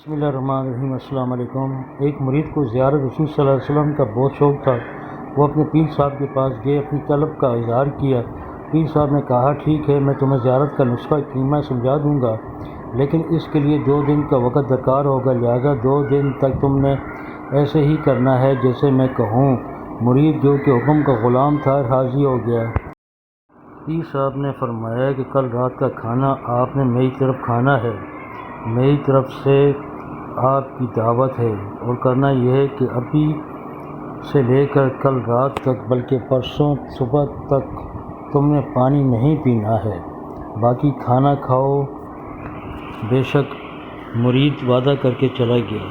بسم اللہ الرحمن الرحیم۔ السلام علیکم۔ ایک مرید کو زیارت رسول صلی اللہ علیہ وسلم کا بہت شوق تھا۔ وہ اپنے پیر صاحب کے پاس گئے، اپنی طلب کا اظہار کیا۔ پیر صاحب نے کہا، ٹھیک ہے، میں تمہیں زیارت کا نسخہ کریمہ سمجھا دوں گا، لیکن اس کے لیے 2 دن کا وقت درکار ہوگا، لہذا 2 دن تک تم نے ایسے ہی کرنا ہے جیسے میں کہوں۔ مرید جو کہ حکم کا غلام تھا راضی ہو گیا۔ پیر صاحب نے فرمایا کہ کل رات کا کھانا آپ نے میری طرف کھانا ہے، میری طرف سے آپ کی دعوت ہے، اور کرنا یہ ہے کہ ابھی سے لے کر کل رات تک بلکہ پرسوں صبح تک تم نے پانی نہیں پینا ہے، باقی کھانا کھاؤ۔ بے شک مرید وعدہ کر کے چلا گیا۔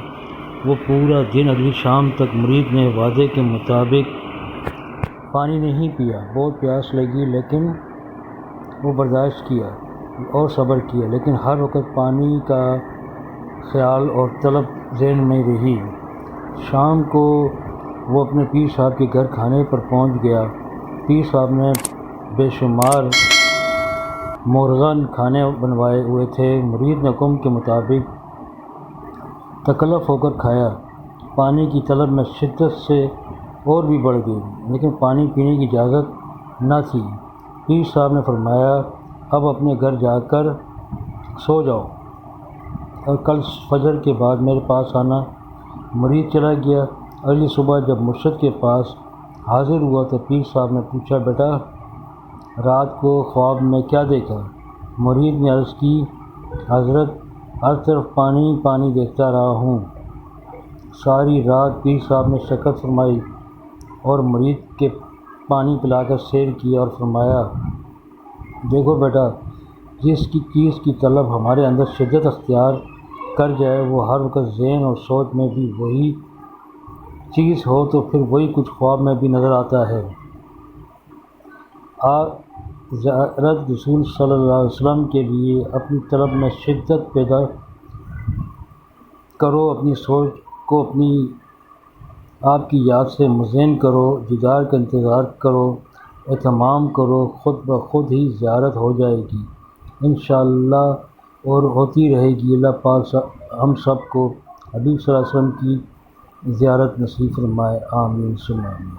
وہ پورا دن اگلی شام تک مرید نے وعدے کے مطابق پانی نہیں پیا۔ بہت پیاس لگی لیکن وہ برداشت کیا اور صبر کیا، لیکن ہر وقت پانی کا خیال اور طلب ذہن میں رہی۔ شام کو وہ اپنے پیر صاحب کے گھر کھانے پر پہنچ گیا۔ پیر صاحب نے بے شمار مرغن کھانے بنوائے ہوئے تھے۔ مرید نے حکم کے مطابق تکلف ہو کر کھایا۔ پانی کی طلب میں شدت سے اور بھی بڑھ گئی، لیکن پانی پینے کی اجازت نہ تھی۔ پیر صاحب نے فرمایا، اب اپنے گھر جا کر سو جاؤ اور کل فجر کے بعد میرے پاس آنا۔ مرید چلا گیا۔ اگلی صبح جب مرشد کے پاس حاضر ہوا تو پیر صاحب نے پوچھا، بیٹا رات کو خواب میں کیا دیکھا؟ مرید نے عرض کی، حضرت ہر طرف پانی پانی دیکھتا رہا ہوں۔ ساری رات پیر صاحب نے شکر فرمائی اور مرید کے پانی پلا کر سیر کیا اور فرمایا، دیکھو بیٹا، جس کی چیز کی طلب ہمارے اندر شدت اختیار کر جائے، وہ ہر وقت ذہن اور سوچ میں بھی وہی چیز ہو تو پھر وہی کچھ خواب میں بھی نظر آتا ہے۔ زیارت رسول صلی اللہ علیہ وسلم کے لیے اپنی طلب میں شدت پیدا کرو، اپنی سوچ کو آپ کی یاد سے مزین کرو، دیدار کا انتظار کرو، اہتمام کرو، خود بخود ہی زیارت ہو جائے گی انشاءاللہ، اور ہوتی رہے گی۔ اللہ پاک ہم سب کو حبیب صلی اللہ علیہ وسلم کی زیارت نصیب فرمائے، آمین ثم آمین۔